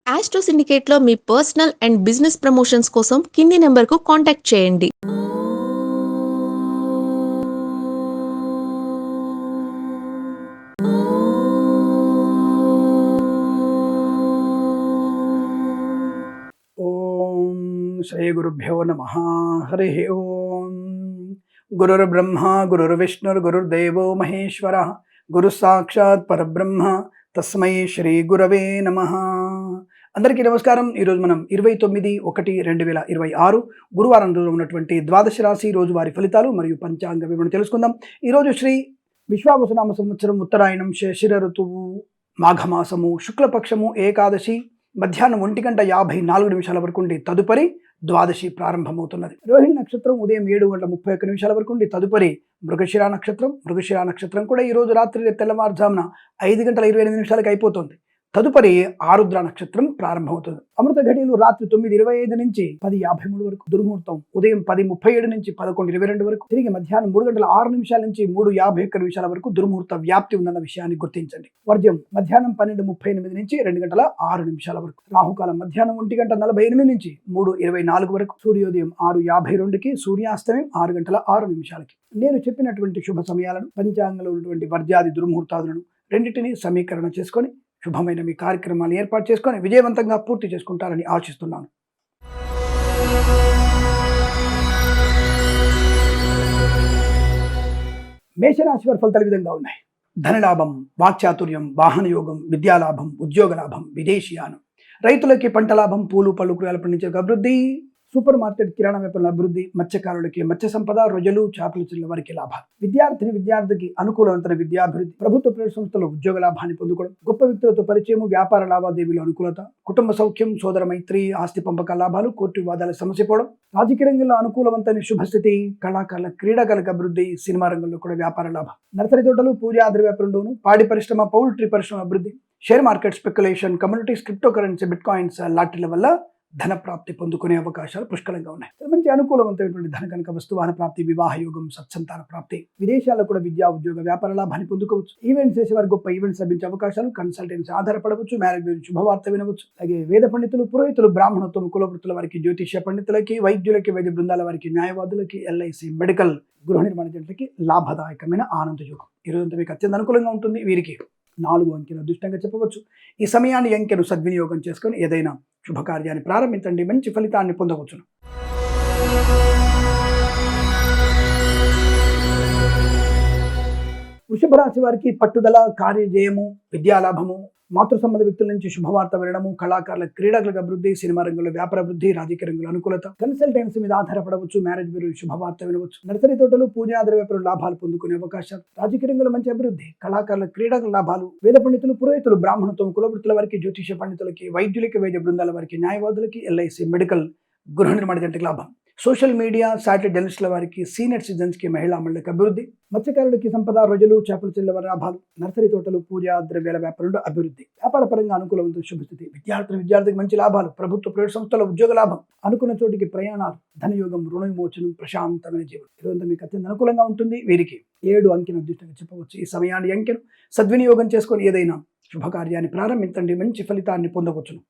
Astro సిండికేట్‌లో మీ personal and business promotions కోసం కింది నంబర్‌కు కాంటాక్ట్ చేయండి. ఓం శ్రీ గురుభ్యో నమ. హరి ఓం. గురుర్బ్రహ్మ గురుర్విష్ణుర్ గురుర్దేవో మహేశ్వర గురు సాక్షాత్ పరబ్రహ్మ తస్మై శ్రీ గురవే నమ. అందరికీ నమస్కారం. ఈరోజు మనం 29/1/2026 గురువారం రోజు ఉన్నటువంటి ద్వాదశ రాశి రోజువారి ఫలితాలు మరియు పంచాంగ వివరణ తెలుసుకుందాం. ఈరోజు శ్రీ విశ్వావసునామ సంవత్సరం ఉత్తరాయణం శిశిర ఋతువు మాఘమాసము శుక్లపక్షము ఏకాదశి మధ్యాహ్నం 1:54 వరకు ఉండి తదుపరి ద్వాదశి ప్రారంభమవుతున్నది. రోహిణి నక్షత్రం ఉదయం 7:31 వరకు ఉండి తదుపరి మృగశిర నక్షత్రం కూడా ఈ రోజు రాత్రి తెల్లవారుజామున 5:28 అయిపోతుంది. తదుపరి ఆరుద్ర నక్షత్రం ప్రారంభమవుతుంది. అమృత ఘడియలు రాత్రి 9:25 నుంచి 10:53 వరకు, దుర్ముహూర్తం ఉదయం 10:37 నుంచి 11:22 వరకు, తిరిగి మధ్యాహ్నం 3:06 నుంచి 3:51 వరకు దుర్ముహూర్త వ్యాప్తి ఉందన్న విషయాన్ని గుర్తించండి. వర్జ్యం మధ్యాహ్నం 12:38 నుంచి 2:06 వరకు, రాహుకాలం మధ్యాహ్నం 1:48 నుంచి 3:24 వరకు, సూర్యోదయం 6:52కి, సూర్యాస్తమయం 6:06కి. నేను చెప్పినటువంటి శుభ సమయాలను, పంచాంగంలో ఉన్నటువంటి వర్జ్యాది దుర్ముహూర్తాదులను రెండింటినీ సమీకరణ చేసుకొని శుభమైన మీ కార్యక్రమాన్ని ఏర్పాటు చేసుకొని విజయవంతంగా పూర్తి చేసుకుంటారని ఆశిస్తున్నాను. మేషరాశి వారి ఫలితాలు విధంగా ఉన్నాయి. ధనలాభం, వాక్చాతుర్యం, వాహన యోగం, విద్యాలాభం, ఉద్యోగ లాభం, విదేశీయానం. రైతులకి పంట లాభం, పూలు పళ్ళు కూరగాయలు పండించే అభివృద్ధి, సూపర్ మార్కెట్ కిరాణా వ్యాపారుల అభివృద్ధి, మత్స్యకారులకి మత్స్య సంపద, రొయ్యలు చేపలు చిన్న వారికి లాభాలు, విద్యార్థికి అనుకూలవంతమైన విద్యాభివృద్ధి, ప్రభుత్వ ప్రైవేట్ సంస్థలో ఉద్యోగ లాభాన్ని పొందుకోవడం, గొప్ప వ్యక్తులతో పరిచయం, వ్యాపార లావాదేవీలు అనుకూలత, కుటుంబ సౌఖ్యం, సోదర మైత్రి, ఆస్తి పంపక లాభాలు, కోర్టు వివాదాల సమస్య పోవడం, రాజకీయ రంగంలో అనుకూలవంతమైన శుభస్థితి, కళాకారుల క్రీడాకారులకు అభివృద్ధి, సినిమా రంగంలో కూడా వ్యాపార లాభం, నర్సరీ తోటలు, పూజా ద్రవ్య వ్యాపారంలోను, పాడి పరిశ్రమ, పౌల్ట్రీ పరిశ్రమ అభివృద్ధి, share market speculation, communities, crypto currency, bitcoins లాటరీల వల్ల ధన ప్రాప్తి పొందుకునే అవకాశాలు పుష్కలంగా ఉన్నాయి. మంచి అనుకూలవంతమైనటువంటి ధన కనుక వస్తువాహన ప్రాప్తి, వివాహ యోగం, సత్సంతాన ప్రాప్తి, విదేశాల్లో కూడా విద్యా ఉద్యోగ వ్యాపార లాభాన్ని పొందుకోవచ్చు. ఈవెంట్స్ చేసేవారు గొప్ప ఈవెంట్స్ లభించే అవకాశాలు, కన్సల్టెన్సీ ఆధారపడవచ్చు, మ్యారేజ్ గురించి శుభవార్త వినవచ్చు. అలాగే వేద పండితులు, పురోహితులు, బ్రాహ్మణత్వం, కులవృత్తుల వారికి, జ్యోతిష్య పండితులకి, వైద్యులకి, వైద్య బృందాల వారికి, న్యాయవాదులకి, ఎల్ఐసి, మెడికల్, గృహ నిర్మాణ జంటలకి లాభదాయకమైన ఆనంద యోగం. ఈరోజు మీకు అత్యంత అనుకూలంగా ఉంటుంది. వీరికి 4 అంకెను అదృష్టంగా చెప్పవచ్చు. ఈ సమయాన్ని అంకెను సద్వినియోగం చేసుకొని ఏదైనా శుభకార్యాన్ని ప్రారంభించండి, మంచి ఫలితాన్ని పొందవచ్చును. వృషభ రాశి వారికి పట్టుదల, కార్యజయము, విద్యాలాభము, మాతృ సంబంధ వ్యక్తుల నుంచి శుభవార్త వినడము, కళాకారుల క్రీడలకు అభివృద్ధి, సినిమా రంగంలో వ్యాపార అభివృద్ధి, రాజకీయ రంగంలో అనుకూలత, కన్సల్టెన్సీ మీద ఆధారపడవచ్చు, మ్యారేజ్ బ్యూరో శుభవార్త వినవచ్చు, నర్సరీ తోటలు, పూజా ద్రవ్య వ్యాపారులు లాభాలు పొందుకునే అవకాశాలు, రాజకీయ రంగంలో మంచి అభివృద్ధి, కళాకారుల క్రీడల లాభాలు, వేద పండితులు, పురోహితులు, బ్రాహ్మణత్వం, కులవృత్తుల వారికి, జ్యోతిష పండితులకి, వైద్యులకి, వైద్య బృందాల వారికి, న్యాయవాదులకి, ఎల్ఐసి, మెడికల్, గృహ నిర్మాణ జంటకి లాభం, సోషల్ మీడియా, సాటిలైట్ జర్నలిస్టుల వారికి, సీనియర్ సిటిజన్స్కి, మహిళా మండలికి అభివృద్ధి, మత్స్యకారులకి సంపద, రొయ్యలు చేపలు చిల్లవ లాభాలు, నర్సరీ తోటలు, పూజా ద్రవ్యాల వ్యాపారంలో అభివృద్ధి, వ్యాపార పరంగా అనుకూలవంతమైన శుభస్థితి, విద్యార్థికి మంచి లాభాలు, ప్రభుత్వ ప్రైవేట్ సంస్థల ఉద్యోగ లాభం, అనుకున్న చోటికి ప్రయాణాలు, ధనయోగం, రుణ విమోచనం, ప్రశాంతమైన జీవనం. ఈరోజు మీకు అత్యంత అనుకూలంగా ఉంటుంది. వీరికి 7 అంకెను అదృష్టంగా చెప్పవచ్చు. ఈ సమయాన్ని అంకెను సద్వినియోగం చేసుకొని ఏదైనా శుభకార్యాన్ని ప్రారంభించండి, మంచి ఫలితాన్ని పొందవచ్చును.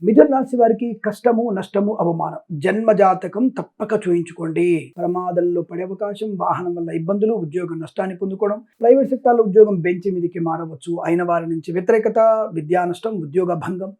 మిథున రాశి వారికి కష్టము, నష్టము, అవమానం, జన్మజాతకం తప్పక చూయించుకోండి. ప్రమాదంలో పడే అవకాశం, వాహనం వల్ల ఇబ్బందులు, ఉద్యోగ నష్టాన్ని పొందుకోవడం, ప్రైవేట్ సెక్టార్లో ఉద్యోగం బెంచి మీదకి మారవచ్చు, అయిన వారి నుంచి వ్యతిరేకత, విద్యా నష్టం, ఉద్యోగ భంగం,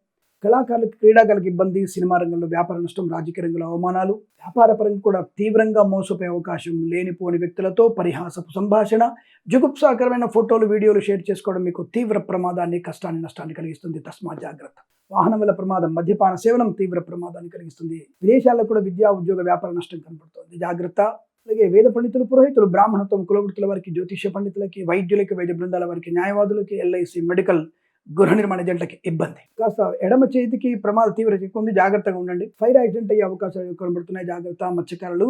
కళాకారులకు క్రీడాకారులకు ఇబ్బంది, సినిమా రంగంలో వ్యాపార నష్టం, రాజకీయ రంగంలో అవమానాలు, వ్యాపార పరంగా కూడా తీవ్రంగా మోసపోయే అవకాశం, లేనిపోని వ్యక్తులతో పరిహాసపు సంభాషణ, జుగుప్సాకరమైన ఫోటోలు, వీడియోలు షేర్ చేసుకోవడం మీకు తీవ్ర ప్రమాదాన్ని, కష్టాన్ని, నష్టాన్ని కలిగిస్తుంది. తస్మా జాగ్రత్త. వాహనం వల్ల ప్రమాదం, మద్యపాన సేవనం తీవ్ర ప్రమాదాన్ని కలిగిస్తుంది. విదేశాల్లో కూడా విద్యా ఉద్యోగ వ్యాపార నష్టం కనపడుతుంది. జాగ్రత్త. అలాగే వేద పండితులు, పురోహితులు, బ్రాహ్మణత్వం, కులవృత్తుల వారికి, జ్యోతిష్య పండితులకి, వైద్యులకి, వైద్య బృందాల వారికి, న్యాయవాదులకి, ఎల్ఐసి, మెడికల్, గృహ నిర్మాణ జంటలకి ఇబ్బంది. కాస్త ఎడమ చేతికి ప్రమాద తీవ్రత ఎక్కువ ఉంది, జాగ్రత్తగా ఉండండి. ఫైర్ యాక్సిడెంట్ అయ్యే అవకాశాలు కనబడుతున్నాయి. జాగ్రత్త. మత్స్యకారులు,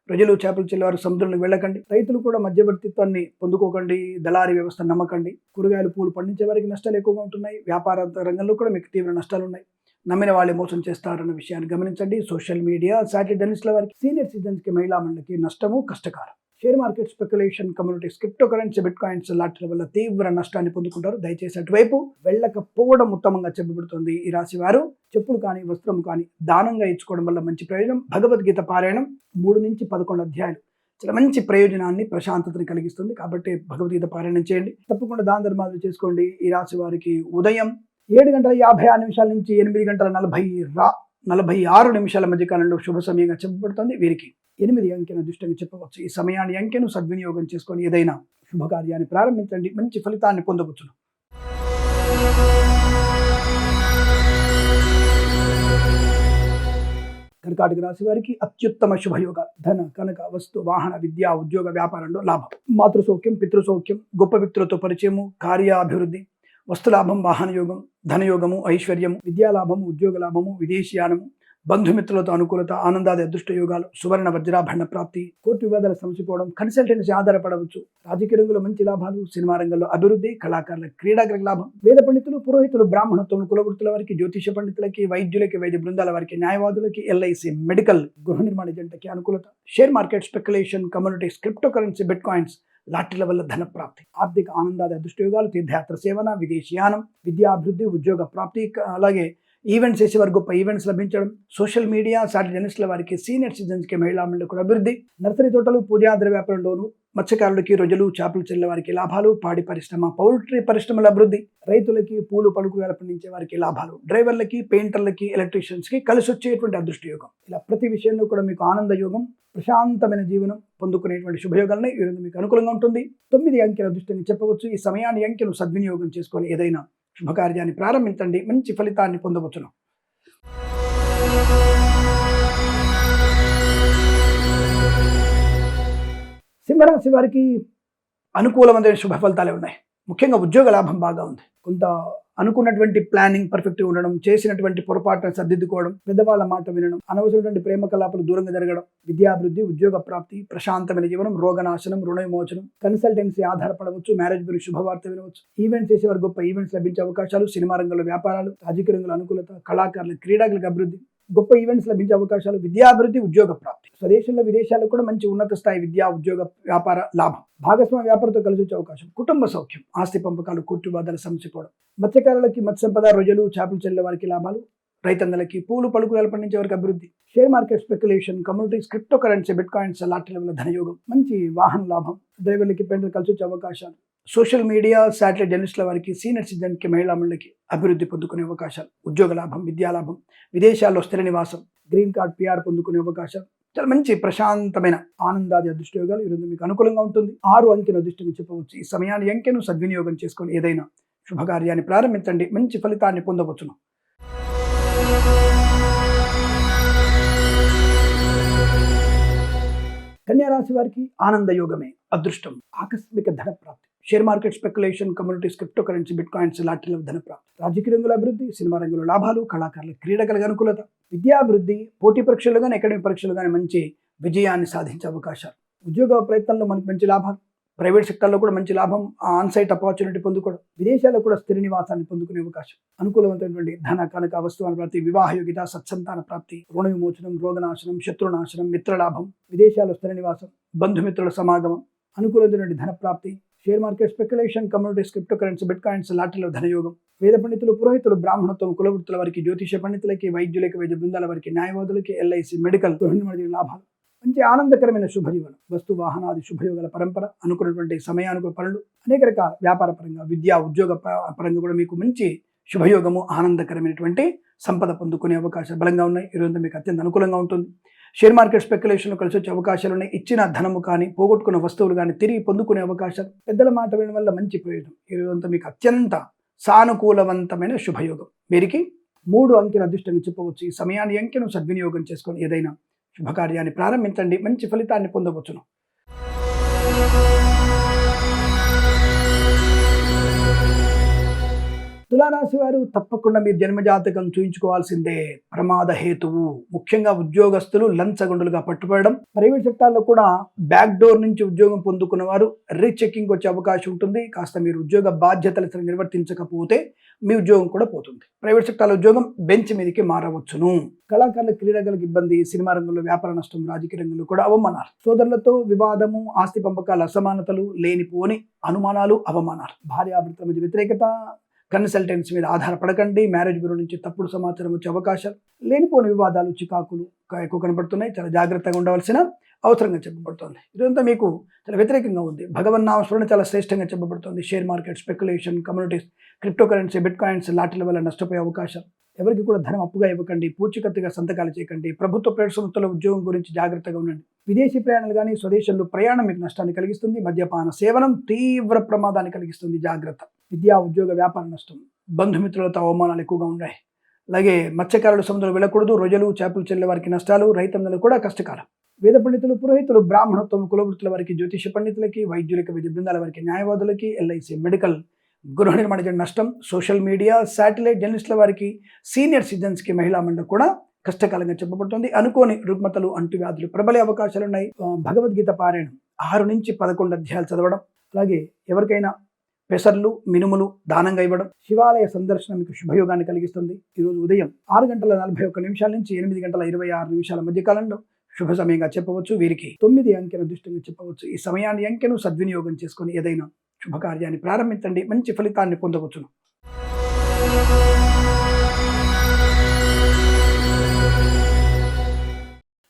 ప్రజలు, చేపలు చిల్లవారు సముద్రంలోకి వెళ్ళకండి. రైతులు కూడా మధ్యవర్తిత్వాన్ని పొందుకోకండి. దళారీ వ్యవస్థ నమ్మకండి. కూరగాయలు, పూలు పండించే వారికి నష్టాలు ఎక్కువగా ఉంటున్నాయి. వ్యాపార రంగంలో కూడా మీకు తీవ్ర నష్టాలు ఉన్నాయి. నమ్మిన వాళ్ళే మోసం చేస్తారన్న విషయాన్ని గమనించండి. సోషల్ మీడియా, సాటిలైట్ జర్నలిస్టుల వారికి, సీనియర్ సిటిజన్స్కి, మహిళా మండలికి నష్టము, కష్టకాలం. Share market speculation, communities, crypto currency, bit coins లాంటి వల్ల తీవ్ర నష్టాన్ని పొందుకుంటారు. దయచేసి అటువైపు వెళ్ళకపోవడం ఉత్తమంగా చెప్పబడుతుంది. ఈ రాశి వారు చెప్పులు కానీ వస్త్రం కానీ దానంగా ఇచ్చుకోవడం వల్ల మంచి ప్రయోజనం. భగవద్గీత పారాయణం 3 నుంచి 11 అధ్యాయాలు చాలా మంచి ప్రయోజనాన్ని, ప్రశాంతతని కలిగిస్తుంది. కాబట్టి భగవద్గీత పారాయణం చేయండి. తప్పకుండా దాన ధర్మాలు చేసుకోండి. ఈ రాశి వారికి ఉదయం 7:56 నుంచి 8:46 మధ్య కాలంలో శుభ సమయంగా చెప్పబడుతుంది. వీరికి 8 అంకెను దృష్టిగా చెప్పవచ్చు. ఈ సమయాన్ని అంకెను సద్వినియోగం చేసుకొని ఏదైనా శుభకార్యాన్ని ప్రారంభించండి, మంచి ఫలితాన్ని పొందవచ్చును. కర్కాటక రాశి వారికి అత్యుత్తమ శుభయోగ. ధన, కనక, వస్తు, వాహన, విద్య, ఉద్యోగ, వ్యాపారంలో లాభం. మాతృసౌఖ్యం, పితృసౌఖ్యం, గొప్ప వ్యక్తులతో పరిచయము, కార్యాభివృద్ధి, వస్తులాభం, వాహన యోగం, ధనయోగము, ఐశ్వర్యము, విద్యాలాభము, ఉద్యోగ లాభము, విదేశీయానము, బంధుమిత్రులతో అనుకూలత, ఆనందాది అదృష్ట యోగాలు, సువర్ణ వజ్రాభరణ ప్రాప్తి, కోర్టు వివాదాలు సమసిపోవడం, కన్సల్టెన్సీ ఆధారపడవచ్చు, రాజకీయ రంగంలో మంచి లాభాలు, సినిమా రంగంలో అభివృద్ధి, కళాకారుల క్రీడాగ్రహ లాభం, వేద పండితులు, పురోహితులు, బ్రాహ్మణత్వం, కులవృత్తుల వారికి, జ్యోతిష పండితులకి, వైద్యులకి, వైద్య బృందాల వారికి, న్యాయవాదులకి, ఎల్ఐసి, మెడికల్, గృహ నిర్మాణ జంటకి అనుకూలత. Share market, speculation, communities, crypto currency, bitcoins లాటరీల వల్ల ధన ప్రాప్తి, ఆర్థిక ఆనందాది అదృష్టయోగాలు, తీర్థయాత్ర సేవన, విదేశీయానం, విద్యాభివృద్ధి, ఉద్యోగ ప్రాప్తి, అలాగే ఈవెంట్స్ చేసేవారు గొప్ప ఈవెంట్స్ లభించడం, సోషల్ మీడియా, సాటి జర్నలిస్టుల వారికి, సీనియర్ సిటిజన్స్కి, మహిళా మండలికి అభివృద్ధి, నర్సరీ తోటలు, పూజాద్ర వ్యాపారంలోను, మత్స్యకారులకి, రొయ్యలు, చేపలు చెల్లె వారికి లాభాలు, పాడి పరిశ్రమ, పౌల్ట్రీ పరిశ్రమల అభివృద్ధి, రైతులకి, పూలు పలుకులు పండించే వారికి లాభాలు, డ్రైవర్లకి, పెయింటర్లకి, ఎలక్ట్రీషియన్స్కి కలిసి వచ్చేటువంటి అదృష్ట యోగం. ఇలా ప్రతి విషయంలో కూడా మీకు ఆనంద యోగం, ప్రశాంతమైన జీవనం పొందుకునేటువంటి శుభయోగాలని ఈరోజు మీకు అనుకూలంగా ఉంటుంది. 9 అంకెల దృష్టిని చెప్పవచ్చు. ఈ సమయాన్ని అంకెను సద్వినియోగం చేసుకొని ఏదైనా శుభకార్యాన్ని ప్రారంభించండి, మంచి ఫలితాన్ని పొందవచ్చును. సింహరాశి వారికి అనుకూలమైన శుభ ఫలితాలే ఉన్నాయి. ముఖ్యంగా ఉద్యోగ లాభం బాగా ఉంది. కొంత అనుకున్నటువంటి ప్లానింగ్ పర్ఫెక్ట్గా ఉండడం, చేసినటువంటి పొరపాటును సర్దిద్దుకోవడం, పెద్దవాళ్ళ మాట వినడం, అనవసరమైన ప్రేమ కలాపాలు దూరంగా జరగడం, విద్యాభివృద్ధి, ఉద్యోగ ప్రాప్తి, ప్రశాంతమైన జీవనం, రోగనాశనం, రుణ విమోచనం, కన్సల్టెన్సీ ఆధారపడవచ్చు, మ్యారేజ్ గురించి శుభవార్త వినవచ్చు, ఈవెంట్స్ చేసేవారు గొప్ప ఈవెంట్స్ లభించే అవకాశాలు, సినిమా రంగంలో వ్యాపారాలు, రాజకీయ రంగంలో అనుకూలత, కళాకారుల క్రీడాకులకు అభివృద్ధి, గొప్ప ఈవెంట్స్ లభించే అవకాశాలు, విద్యాభివృద్ధి, ఉద్యోగ ప్రాప్తి, స్వదేశంలో విదేశాల్లో కూడా మంచి ఉన్నత స్థాయి విద్యా, ఉద్యోగ, వ్యాపార లాభం, భాగస్వామ్య వ్యాపారంతో కలిసి వచ్చే అవకాశం, కుటుంబ సౌఖ్యం, ఆస్తి పంపకాలు, కోర్టు వివాదాలు సమసిపోవడం, మత్స్యకారులకి, మత్స్య సంపద, రొయ్యలు, చేపలు చెల్లె వారికి లాభాలు, రైతన్నలకి, పూలు పలుకులు పండించే వారికి అభివృద్ధి, share market, speculation, communities, crypto currency, bitcoins లాటరీల వల్ల ధనయోగం, మంచి వాహన లాభం, డ్రైవర్లకి, పెయింటర్లు కలిసి వచ్చే అవకాశాలు, సోషల్ మీడియా, శాటిలైట్ జర్నలిస్టుల వారికి, సీనియర్ సిటిజన్కి, మహిళా మండలికి అభివృద్ధి పొందుకునే అవకాశాలు, ఉద్యోగ లాభం, విద్యాలాభం, విదేశాల్లో స్థిర నివాసం, గ్రీన్ కార్డ్, పిఆర్ పొందుకునే అవకాశాలు, చాలా మంచి ప్రశాంతమైన ఆనందాది అదృష్టయోగాలు ఈరోజు మీకు అనుకూలంగా ఉంటుంది. 6 అంకెను దృష్టిని చెప్పవచ్చు. ఈ సమయాన్ని అంకెను సద్వినియోగం చేసుకొని ఏదైనా శుభకార్యాన్ని ప్రారంభించండి, మంచి ఫలితాన్ని పొందవచ్చును. కన్యా రాశి వారికి ఆనంద యోగమే అదృష్టం, ఆకస్మిక ధన ప్రాప్తి, share market, speculation, communities, crypto currency, bitcoins లాటరీల ధన ప్రాప్తి, రాజకీయ రంగంలో అభివృద్ధి, సినిమా రంగంలో లాభాలు, కళాకారుల క్రీడలకు అనుకూలత, విద్యాభివృద్ధి, పోటీ పరీక్షలు కానీ, అకాడమిక్ పరీక్షలు కానీ మంచి విజయాన్ని సాధించే అవకాశాలు, ఉద్యోగ ప్రయత్నంలో మనకు మంచి లాభాలు, ప్రైవేట్ సెక్టర్లో కూడా మంచి లాభం, ఆన్సైట్ ఆపర్చునిటీ పొందుకోవడం, విదేశాల్లో కూడా స్థిర నివాసాన్ని పొందుకునే అవకాశం, అనుకూలమైనటువంటి ధన, కనక, వస్తువుల ప్రాప్తి, వివాహ యోగ్యత, సత్సంతాన ప్రాప్తి, రుణ విమోచనం, రోగనాశనం, శత్రునాశనం, మిత్రలాభం, విదేశాల్లో స్థిర నివాసం, బంధుమిత్రుల సమాగమం, అనుకూలమైనటువంటి ధన ప్రాప్తి, share market, speculation, communities, crypto currency, bitcoins లాటరీలో ధనయోగం, వేద పండితులు, పురోహితులు, బ్రాహ్మణత్వం, కులవృత్తుల వారికి, జ్యోతిష పండితులకి, వైద్యులకి, వైద్య బృందాల వారికి, న్యాయవాదులకి, ఎల్ఐసి, మెడికల్, గృహ నిర్మాణ లాభాలు, మంచి ఆనందకరమైన శుభజీవనం, వస్తు వాహనాది శుభయోగాల పరంపర, అనుకున్నటువంటి సమయానుకూల పనులు, అనేక రకాల వ్యాపార పరంగా, విద్యా, ఉద్యోగ పరంగా కూడా మీకు మంచి శుభయోగము, ఆనందకరమైనటువంటి సంపద పొందుకునే అవకాశాలు బలంగా ఉన్నాయి. ఈరోజు మీకు అత్యంత అనుకూలంగా ఉంటుంది. షేర్ మార్కెట్, స్పెక్యులేషన్లో కలిసి వచ్చే అవకాశాలు ఉన్నాయి. ఇచ్చిన ధనము కానీ, పోగొట్టుకున్న వస్తువులు కానీ తిరిగి పొందుకునే అవకాశాలు, పెద్దల మాట వినడం వల్ల మంచి ప్రయోజనం. ఈరోజంతా మీకు అత్యంత సానుకూలవంతమైన శుభయోగం. వీరికి 3 అంకెల అదృష్టంగా చెప్పవచ్చు. ఈ సమయాన్ని అంకెను సద్వినియోగం చేసుకొని ఏదైనా శుభకార్యాన్ని ప్రారంభించండి, మంచి ఫలితాన్ని పొందవచ్చును. తులా తులారాశి వారు తప్పకుండా మీరు జన్మజాతకం చూయించుకోవాల్సిందే. ప్రమాద హేతువు, ముఖ్యంగా ఉద్యోగస్తులు లంచగొండులుగా పట్టుబడడం, ప్రైవేట్ సెక్టార్లో కూడా బ్యాక్ డోర్ నుంచి ఉద్యోగం పొందుకున్న వారు రీచెకింగ్ వచ్చే అవకాశం ఉంటుంది. కాస్త మీరు ఉద్యోగ బాధ్యతలు నిర్వర్తించకపోతే మీ ఉద్యోగం కూడా పోతుంది. ప్రైవేట్ సెక్టార్లో ఉద్యోగం బెంచ్ మీదకి మారవచ్చును. కళాకారుల క్రీడాకారులకు ఇబ్బంది, సినిమా రంగంలో వ్యాపార నష్టం, రాజకీయ రంగంలో కూడా అవమానాలు, సోదరులతో వివాదము, ఆస్తి పంపకాల అసమానతలు, లేనిపోని అనుమానాలు, అవమానాలు, భార్యాభర్తల మధ్య వ్యతిరేకత, కన్సల్టెన్సీ మీద ఆధారపడకండి, మ్యారేజ్ బ్యూరో నుంచి తప్పుడు సమాచారం వచ్చే అవకాశాలు, లేనిపోని వివాదాలు, చికాకులు ఎక్కువ కనబడుతున్నాయి. చాలా జాగ్రత్తగా ఉండవలసిన అవసరంగా చెప్పబడుతోంది. ఇదంతా మీకు చాలా వ్యతిరేకంగా ఉంది. భగవన్నామస్మరణ చాలా శ్రేష్టంగా చెప్పబడుతోంది. Share market, speculation, communities, crypto currency, bitcoins, లాటరీల వల్ల నష్టపోయే అవకాశం. ఎవరికి కూడా ధనం అప్పుగా ఇవ్వకండి, పూచికత్తుగా సంతకాలు చేయకండి. ప్రభుత్వ ప్రైవేట్ సంస్థల ఉద్యోగం గురించి జాగ్రత్తగా ఉండండి. విదేశీ ప్రయాణాలు కానీ స్వదేశంలో ప్రయాణం మీకు నష్టాన్ని కలిగిస్తుంది. మద్యపాన సేవనం తీవ్ర ప్రమాదాన్ని కలిగిస్తుంది, జాగ్రత్త. విద్యా ఉద్యోగ వ్యాపార నష్టం, బంధుమిత్రులతో అవమానాలు ఎక్కువగా ఉన్నాయి. అలాగే మత్స్యకారులు సముద్రంలో వెళ్ళకూడదు, రొయ్యలు చేపలు చెల్లె వారికి నష్టాలు, రైతన్నలు కూడా కష్టకాలం. వేద పండితులు, పురోహితులు, బ్రాహ్మణత్వం, కులవృత్తుల వారికి, జ్యోతిష పండితులకి, వైద్యులకి, వైద్య బృందాల వారికి, న్యాయవాదులకి, ఎల్ఐసి, మెడికల్, గృహ నిర్మాణ నష్టం, సోషల్ మీడియా, శాటిలైట్ జర్నలిస్టుల వారికి, సీనియర్ సిటిజన్స్కి, మహిళా మండలి కూడా కష్టకాలంగా చెప్పబడుతుంది. అనుకోని రుగ్మతలు, అంటువ్యాధులు ప్రబలే అవకాశాలు ఉన్నాయి. భగవద్గీత పారాయణం 6 నుంచి 11 అధ్యాయాలు చదవడం, అలాగే ఎవరికైనా పెసర్లు, మినుములు దానంగా ఇవ్వడం, శివాలయ సందర్శనం మీకు శుభయోగాన్ని కలిగిస్తుంది. ఈరోజు ఉదయం 6:41 నుంచి 8:26 మధ్య కాలంలో శుభ సమయంగా చెప్పవచ్చు. వీరికి 9 అంకెను అదృష్టంగా చెప్పవచ్చు. ఈ సమయాన్ని అంకెను సద్వినియోగం చేసుకొని ఏదైనా శుభకార్యాన్ని ప్రారంభించండి, మంచి ఫలితాన్ని పొందవచ్చును.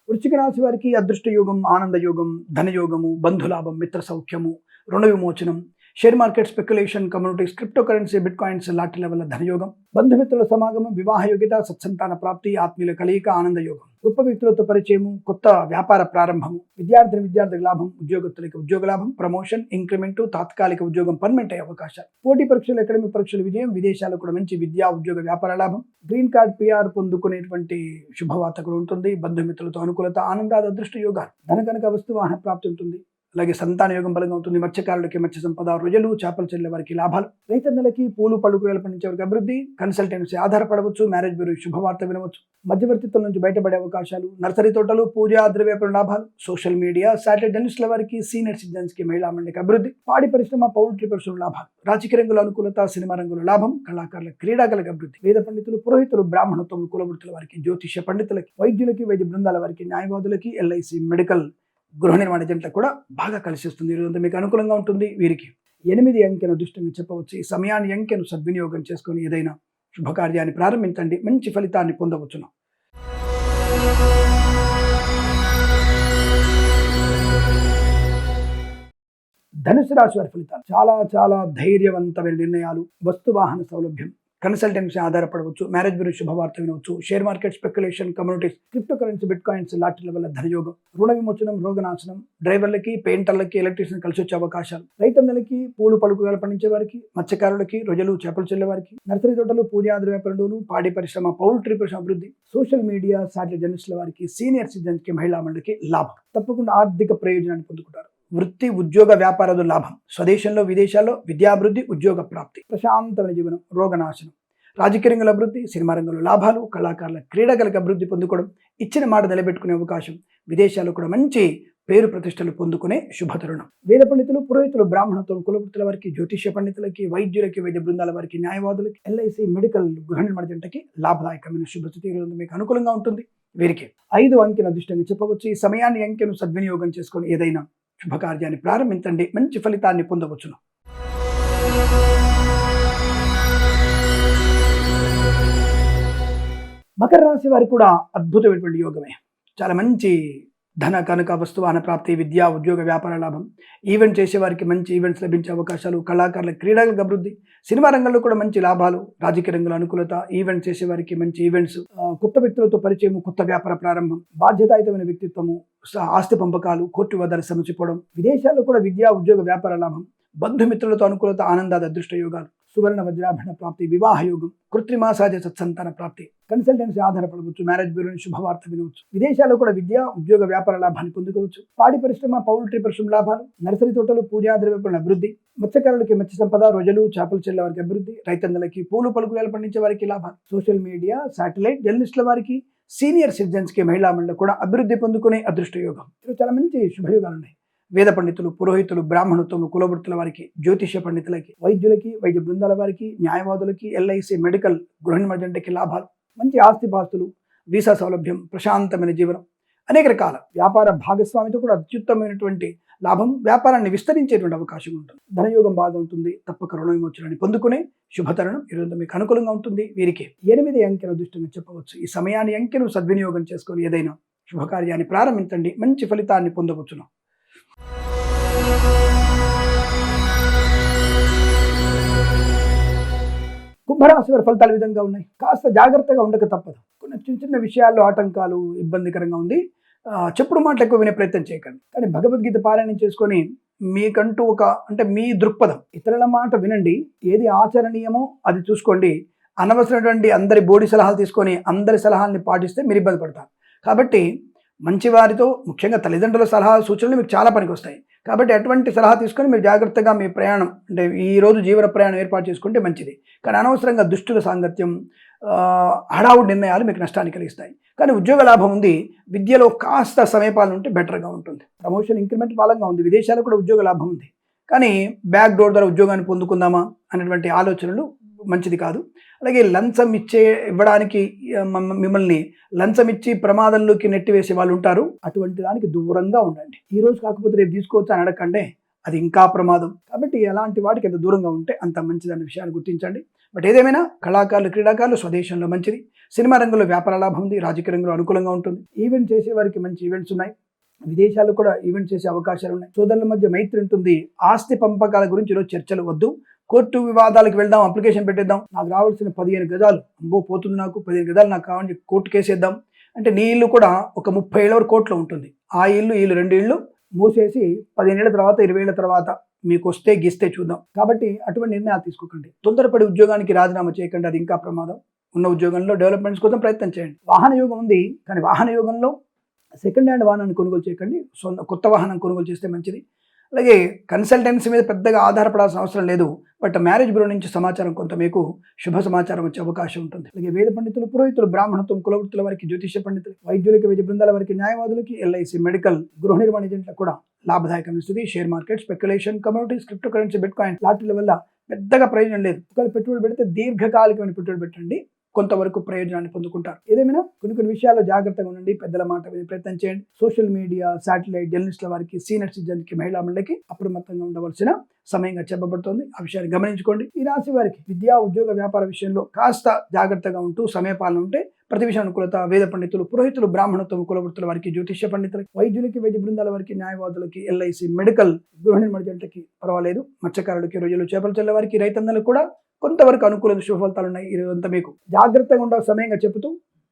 వృశ్చిక రాశి వారికి అదృష్ట యోగం, ఆనంద యోగం, ధనయోగము, బంధులాభం, మిత్ర సౌఖ్యము, రుణ విమోచనం, share market, speculation, communities, crypto currency, bitcoins, లాటరీల వల్ల ధనయోగం, బంధుమిత్రుల సమాగమం, వివాహ యోగ్యత, సత్సంతాన ప్రాప్తి, ఆత్మీయుల కలయిక, ఆనంద యోగం, గొప్ప వ్యక్తులతో పరిచయము, కొత్త వ్యాపార ప్రారంభము, విద్యార్థులకు లాభం, ఉద్యోగస్తులకు ఉద్యోగ లాభం, ప్రమోషన్, ఇంక్రిమెంటు, తాత్కాలిక ఉద్యోగం పర్మనెంట్ అయ్యే అవకాశాలు, పోటీ పరీక్షలు, అకాడమిక్ పరీక్షల విజయం, విదేశాలకు కూడా మంచి విద్యా ఉద్యోగ వ్యాపార లాభం, గ్రీన్ కార్డ్, పిఆర్ పొందుకునేటువంటి శుభవార్త కూడా ఉంటుంది. బంధుమిత్రులతో అనుకూలత, ఆనందాది, అదృష్ట యోగాలు, ధనకనక వస్తు వాహన ప్రాప్తి ఉంటుంది. అలాగే సంతాన యోగం బలంగా ఉంటుంది. మత్స్యకారులకి మత్స్య సంపద, రొయ్యలు చేపలు చెల్లె వారికి లాభాలు, రైతన్నలకి పూలు పళ్ళు కూరలు పండించే వారికి అభివృద్ధి, కన్సల్టెన్సీ ఆధారపడవచ్చు, మ్యారేజ్ బ్యూరో శుభవార్త వినవచ్చు, మధ్యవర్తిత్వం నుంచి బయటపడే అవకాశాలు, నర్సరీ తోటలు, పూజా ద్రవ్యాపార లాభాలు, సోషల్ మీడియా, శాటిలైట్ జర్నలిస్టుల వారికి, సీనియర్ సిటిజన్స్కి, మహిళా మండలికి అభివృద్ధి, పాడి పరిశ్రమ, పౌల్ట్రీ పరిశ్రమ లాభాలు, రాజకీయ రంగంలో అనుకూలత, సినిమా రంగంలో లాభం, కళాకారుల క్రీడాకారులకు అభివృద్ధి, వేద పండితులు, పురోహితులు, బ్రాహ్మణత్వం, కులవృత్తుల వారికి, జ్యోతిష పండితులకి, వైద్యులకి, వైద్య బృందాల వారికి, న్యాయవాదులకి, ఎల్ఐసి, మెడికల్, గృహ నిర్మాణ జంటలకు కూడా బాగా కలిసి వస్తుంది. ఈరోజు మీకు అనుకూలంగా ఉంటుంది. వీరికి 8 అంకెను అదృష్టంగా చెప్పవచ్చు. ఈ సమయాన్ని అంకెను సద్వినియోగం చేసుకొని ఏదైనా శుభకార్యాన్ని ప్రారంభించండి, మంచి ఫలితాన్ని పొందవచ్చును. ధనుసు రాశి వారి ఫలితాలు చాలా చాలా ధైర్యవంతమైన నిర్ణయాలు, వస్తువాహన సౌలభ్యం, కన్సల్టెన్సీ ఆధారపడవచ్చు, మ్యారేజ్ బ్యూరో శుభవార్త వినవచ్చు, share market, speculation, communities, crypto currency, bitcoins, లాటరీల వల్ల ధనయోగం, రుణ విమోచనం, రోగనాశనం, డ్రైవర్లకి, పెయింటర్లకి, ఎలక్ట్రీషియన్ కలిసి వచ్చే అవకాశాలు, రైతన్నలకి, పూలు పలుకులు పండించే వారికి, మత్స్యకారులకి, రొయ్యలు చేపలు చెల్లె వారికి, నర్సరీ తోటలు, పూజా ద్రవ్యాపారంలోను, పాడి పరిశ్రమ, పౌల్ట్రీ పరిశ్రమ అభివృద్ధి, సోషల్ మీడియా, శాటిలైట్ జర్నలిస్టుల వారికి, సీనియర్ సిటిజన్స్కి, మహిళా మండలికి లాభం, తప్పకుండా ఆర్థిక ప్రయోజనాన్ని పొందుకుంటారు. వృత్తి ఉద్యోగ వ్యాపారాలు లాభం, స్వదేశంలో విదేశాల్లో విద్యాభివృద్ధి, ఉద్యోగ ప్రాప్తి, ప్రశాంతమైన జీవనం, రోగనాశనం, రాజకీయ రంగంలో అభివృద్ధి, సినిమా రంగంలో లాభాలు, కళాకారుల క్రీడాకారులకు అభివృద్ధి పొందుకోవడం, ఇచ్చిన మాట నిలబెట్టుకునే అవకాశం, విదేశాల్లో కూడా మంచి పేరు ప్రతిష్టలు పొందుకునే శుభతరుణం. వేద పండితులు, పురోహితులు, బ్రాహ్మణత్వం, కులవృత్తుల వారికి, జ్యోతిష పండితులకి, వైద్యులకి, వైద్య బృందాల వారికి, న్యాయవాదులకి, ఎల్ఐసి, మెడికల్, గృహ నిర్మాణ జంటకి లాభదాయకమైన శుభస్థితి ఈరోజు మీకు అనుకూలంగా ఉంటుంది. వీరికి 5 అంకెను అదృష్టంగా చెప్పవచ్చు. ఈ సమయాన్ని అంకెను సద్వినియోగం చేసుకొని ఏదైనా శుభకార్యాన్ని ప్రారంభించండి, మంచి ఫలితాన్ని పొందవచ్చును. మకర రాశి వారికి కూడా అద్భుతమైనటువంటి యోగమే. చాలా మంచి ధన కనుక వస్తువాహన ప్రాప్తి, విద్యా ఉద్యోగ వ్యాపార లాభం, ఈవెంట్ చేసేవారికి మంచి ఈవెంట్స్ లభించే అవకాశాలు, కళాకారుల క్రీడలకు అభివృద్ధి, సినిమా రంగంలో కూడా మంచి లాభాలు, రాజకీయ రంగంలో అనుకూలత, ఈవెంట్ చేసేవారికి మంచి ఈవెంట్స్, కొత్త వ్యక్తులతో పరిచయం, కొత్త వ్యాపార ప్రారంభం, బాధ్యతాయుతమైన వ్యక్తిత్వము, ఆస్తి పంపకాలు, కోర్టు వద్దలు సమసిపోవడం, విదేశాల్లో కూడా విద్యా ఉద్యోగ వ్యాపార లాభం, బంధుమిత్రులతో అనుకూలత, ఆనందాది, అదృష్ట యోగాలు, సువర్ణ వజ్రాభరణ ప్రాప్తి, వివాహ యోగం, కృత్రిమ సహజ సత్సంతాన ప్రాప్తి, కన్సల్టెన్సీ ఆధారపడవచ్చు, మ్యారేజ్ బ్యూరోని శుభవార్త వినవచ్చు, విదేశాల్లో కూడా విద్య ఉద్యోగ వ్యాపార లాభాన్ని పొందుకోవచ్చు, పాడి పరిశ్రమ పౌల్ట్రీ పరిశ్రమ లాభాలు, నర్సరీ తోటలు పూజా ద్రవ్యపరణ అభివృద్ధి, మత్స్యకారులకి మత్స్య సంపద, రొజలు చేపలు చెల్లె వారికి అభివృద్ధి, రైతన్నలకి పూలు పలుకులు పండించే వారికి లాభాలు, సోషల్ మీడియా శాటిలైట్ జర్నలిస్టుల వారికి, సీనియర్ సిటిజన్స్ కి మహిళా మండలి కూడా అభివృద్ధి పొందుకునే అదృష్ట యోగం. చాలా మంచి శుభయోగాలు ఉన్నాయి. వేద పండితులు, పురోహితులు, బ్రాహ్మణత్వము, కులవృత్తుల వారికి, జ్యోతిష పండితులకి, వైద్యులకి, వైద్య బృందాల వారికి, న్యాయవాదులకి, ఎల్ఐసి, మెడికల్, గృహ నిర్మాణకి లాభాలు, మంచి ఆస్తిపాస్తులు, వీసా సౌలభ్యం, ప్రశాంతమైన జీవనం, అనేక రకాల వ్యాపార భాగస్వామితో కూడా అత్యుత్తమైనటువంటి లాభం, వ్యాపారాన్ని విస్తరించేటువంటి అవకాశం ఉంటుంది. ధనయోగం బాగా ఉంటుంది. తప్పక రుణ విమోచనాన్ని పొందుకునే శుభతరుణం ఈరోజు మీకు అనుకూలంగా ఉంటుంది. వీరికి 8 అంకెను అదృష్టంగా చెప్పవచ్చు. ఈ సమయాన్ని అంకెను సద్వినియోగం చేసుకొని ఏదైనా శుభకార్యాన్ని ప్రారంభించండి, మంచి ఫలితాన్ని పొందవచ్చును. కుంభరాశి వారి ఫలితాలు విధంగా ఉన్నాయి. కాస్త జాగ్రత్తగా ఉండక తప్పదు. కొన్ని చిన్న చిన్న విషయాల్లో ఆటంకాలు, ఇబ్బందికరంగా ఉంది. చెప్పుడు మాటలు ఎక్కువ వినే ప్రయత్నం చేయకండి. కానీ భగవద్గీత పారాయణం చేసుకొని మీకంటూ అంటే మీ దృక్పథం, ఇతరుల మాట వినండి, ఏది ఆచరణీయమో అది చూసుకోండి. అనవసరమైనటువంటి అందరి బోడి సలహాలు తీసుకొని అందరి సలహాలని పాటిస్తే మీరు ఇబ్బంది పడతారు. కాబట్టి మంచివారితో, ముఖ్యంగా తల్లిదండ్రుల సలహా సూచనలు మీకు చాలా పనికి వస్తాయి. కాబట్టి అటువంటి సలహా తీసుకొని మీరు జాగ్రత్తగా మీ ప్రయాణం, అంటే ఈరోజు జీవన ప్రయాణం ఏర్పాటు చేసుకుంటే మంచిది. కానీ అనవసరంగా దుష్టుల సాంగత్యం, హడావుడి నిర్ణయాలు మీకు నష్టాన్ని కలిగిస్తాయి. కానీ ఉద్యోగ లాభం ఉంది. విద్యలో కాస్త సమయపాలన ఉంటే బెటర్గా ఉంటుంది. ప్రమోషన్, ఇంక్రిమెంట్ బలంగా ఉంది. విదేశాల్లో కూడా ఉద్యోగ లాభం ఉంది. కానీ బ్యాక్ డోర్ ద్వారా ఉద్యోగాన్ని పొందుకుందామా అనేటువంటి ఆలోచనలు మంచిది కాదు. అలాగే లంచం ఇవ్వడానికి మిమ్మల్ని లంచం ఇచ్చి ప్రమాదంలోకి నెట్టివేసే వాళ్ళు ఉంటారు. అటువంటి దానికి దూరంగా ఉండండి. ఈ రోజు కాకపోతే రేపు తీసుకోవచ్చు అని అడగండి, అది ఇంకా ప్రమాదం. కాబట్టి అలాంటి వాటికి ఎంత దూరంగా ఉంటే అంత మంచిదన్న విషయాన్ని గుర్తించండి. బట్ ఏదేమైనా కళాకారులు, క్రీడాకారులు స్వదేశంలో మంచిది. సినిమా రంగంలో వ్యాపార లాభం ఉంది. రాజకీయ రంగంలో అనుకూలంగా ఉంటుంది. ఈవెంట్ చేసే వారికి మంచి ఈవెంట్స్ ఉన్నాయి. విదేశాల్లో కూడా ఈవెంట్ చేసే అవకాశాలు ఉన్నాయి. సోదరుల మధ్య మైత్రి ఉంటుంది. ఆస్తి పంపకాల గురించి ఈరోజు చర్చలు వద్దు. కోర్టు వివాదాలకు వెళ్దాం, అప్లికేషన్ పెట్టేద్దాం, నాకు రావాల్సిన 15 గజాలు పోతుంది, నాకు 15 గజాలు నాకు కావాలని కోర్టు కేసేద్దాం అంటే నీ ఇల్లు కూడా ఒక 30 ఏళ్ళ వరకు కోర్టులో ఉంటుంది. ఆ ఇల్లు 2 ఇళ్ళు మూసేసి 15 ఏళ్ల తర్వాత 20 ఏళ్ల తర్వాత మీకు వస్తే గిస్తే చూద్దాం. కాబట్టి అటువంటి నిర్ణయాలు తీసుకోకండి. తొందరపడి ఉద్యోగానికి రాజీనామా చేయకండి, అది ఇంకా ప్రమాదం. ఉన్న ఉద్యోగంలో డెవలప్మెంట్స్ కోసం ప్రయత్నం చేయండి. వాహన యోగం ఉంది. కానీ వాహన యోగంలో సెకండ్ హ్యాండ్ వాహనాన్ని కొనుగోలు చేయకండి. కొత్త వాహనం కొనుగోలు చేస్తే మంచిది. అలాగే కన్సల్టెన్సీ మీద పెద్దగా ఆధారపడాల్సిన అవసరం లేదు. బట్ మ్యారేజ్ బ్యూరో నుంచి సమాచారం కొంత మీకు శుభ సమాచారం వచ్చే అవకాశం ఉంటుంది. అలాగే వేద పండితులు, పురోహితులు, బ్రాహ్మణత్వం, కులవృత్తుల వారికి, జ్యోతిష పండితులు, వైద్యులకి, వైద్య బృందాల వారికి, న్యాయవాదులకి, ఎల్ఐసి, మెడికల్, గృహ నిర్మాణ ఏజెంట్లకు కూడా లాభదాయకమైన స్థితి. Share market, speculation, commodities, crypto currency, bitcoin, లాటరీల వల్ల పెద్దగా ప్రయోజనం లేదు. ఒకవేళ పెట్టుబడి పెడితే దీర్ఘకాలికమైన పెట్టుబడి పెట్టండి, కొంతవరకు ప్రయోజనాన్ని పొందుకుంటారు. ఏదేమైనా కొన్ని విషయాల్లో జాగ్రత్తగా ఉండండి. పెద్దల మాట వినే ప్రయత్నం చేయండి. సోషల్ మీడియా, శాటిలైట్ జర్నలిస్టుల వారికి, సీనియర్ సిటిజన్కి, మహిళా మండలికి అప్రమత్తంగా ఉండవలసిన సమయంగా చెప్పబడుతోంది. ఆ విషయాన్ని గమనించుకోండి. ఈ రాశి వారికి విద్యా, ఉద్యోగ, వ్యాపార విషయంలో కాస్త జాగ్రత్తగా ఉంటూ సమయపాలన ఉంటే ప్రతి విషయం అనుకూలత. వేద పండితులు, పురోహితులు, బ్రాహ్మణత్వం, కులవృత్తుల వారికి, జ్యోతిష పండితులకి, వైద్యులకి, వైద్య బృందాల వారికి, న్యాయవాదులకి, ఎల్ఐసి, మెడికల్, గృహ నిర్మాణ జంటకి పర్వాలేదు. మత్స్యకారులకి, రొయ్యలు, చేపలు చెల్లె వారికి, రైతన్నలకు కూడా కొంతవరకు అనుకూల శుభ ఫలితాలు ఉన్నాయి. ఇదంతా మీకు జాగ్రత్తగా ఉండే సమయంగా చెబుతూ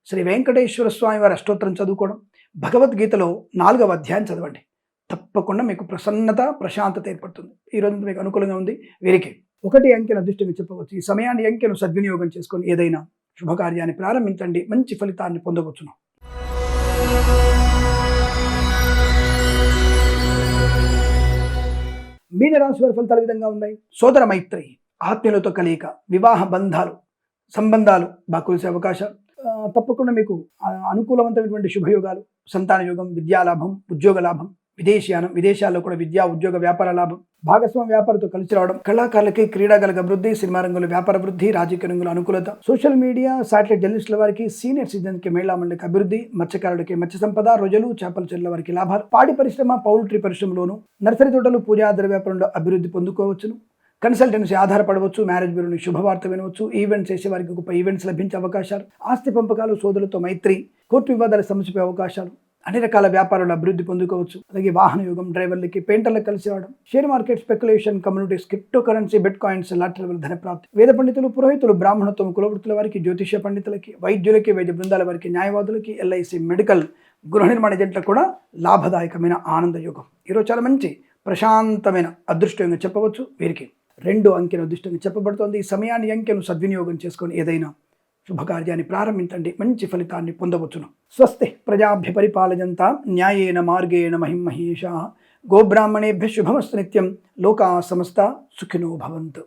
శ్రీ వెంకటేశ్వర స్వామి వారి అష్టోత్తరం చదువుకోవడం, భగవద్గీతలో 4వ అధ్యాయం చదవండి. తప్పకుండా మీకు ప్రసన్నత, ప్రశాంతత ఏర్పడుతుంది. ఈరోజు మీకు అనుకూలంగా ఉంది. వీరికి 1 అంకెను అదృష్టంగా చెప్పవచ్చు. ఈ సమయాన్ని అంకెను సద్వినియోగం చేసుకొని ఏదైనా శుభకార్యాన్ని ప్రారంభించండి, మంచి ఫలితాన్ని పొందవచ్చును. మీనరాశి వారి ఫలితాల విధంగా ఉన్నాయి. సోదర మైత్రి, ఆత్మీయులతో కలియిక, వివాహ సంబంధాలు బాగా కులిసే అవకాశాలు, తప్పకుండా మీకు అనుకూలవంతమైనటువంటి శుభయోగాలు, సంతాన యోగం, విద్యాలాభం, ఉద్యోగ లాభం, విదేశీయానం, విదేశాల్లో కూడా విద్యా, ఉద్యోగ, వ్యాపార లాభం, భాగస్వామి వ్యాపారంతో కలిసి రావడం, కళాకారులకి, క్రీడాకారులకు అభివృద్ధి, సినిమా రంగంలో వ్యాపార వృద్ధి, రాజకీయ రంగంలో అనుకూలత, సోషల్ మీడియా, శాటిలైట్ జర్నలిస్టుల వారికి, సీనియర్ సిటిజన్కి, మహిళా మండలికి అభివృద్ధి, మత్స్యకారులకి మత్స్య సంపద, రొజలు, చేపలు చెల్లె వారికి లాభాలు, పాడి పరిశ్రమ, పౌల్ట్రీ పరిశ్రమలోను, నర్సరీ తోటలు, పూజా ద్రవ్యాపారంలో అభివృద్ధి పొందుకోవచ్చును. కన్సల్టెన్సీ ఆధారపడవచ్చు. మ్యారేజ్ బ్యూరోని శుభవార్త వినవచ్చు. ఈవెంట్స్ చేసే వారికి గొప్ప ఈవెంట్స్ లభించే అవకాశాలు, ఆస్తి పంపకాలు, సోదరులతో మైత్రి, కోర్టు వివాదాలు సమస్యపై అవకాశాలు, అన్ని రకాల వ్యాపారాలు అభివృద్ధి పొందుకోవచ్చు. అలాగే వాహన యోగం, డ్రైవర్లకి, పెయింటర్లకు కలిసి రావడం, share market, speculation, communities, crypto currency, bitcoins, లాటరీల ధన ప్రాప్తి, వేద పండితులు, పురోహితులు, బ్రాహ్మణత్వం, కులవృత్తుల వారికి, జ్యోతిష పండితులకి, వైద్యులకి, వైద్య బృందాల వారికి, న్యాయవాదులకి, ఎల్ఐసి, మెడికల్, గృహ నిర్మాణ ఏజెంట్లకు కూడా లాభదాయకమైన ఆనంద యోగం. ఈరోజు చాలా మంచి ప్రశాంతమైన అదృష్టంగా చెప్పవచ్చు. వీరికి 2 అంకెను అదృష్టంగా చెప్పబడుతోంది. ఈ సమయాన్ని అంకెను సద్వినియోగం చేసుకొని ఏదైనా శుభకార్యాన్ని ప్రారంభించండి, మంచి ఫలితాన్ని పొందవచ్చును. స్వస్తి ప్రజాభ్య పరిపాలయంతాం న్యాయేన మార్గేణ మహిం మహేషాః. గోబ్రాహ్మణేభ్య శుభమస్తు నిత్యం. లోకా సమస్త సుఖినో భవంతు.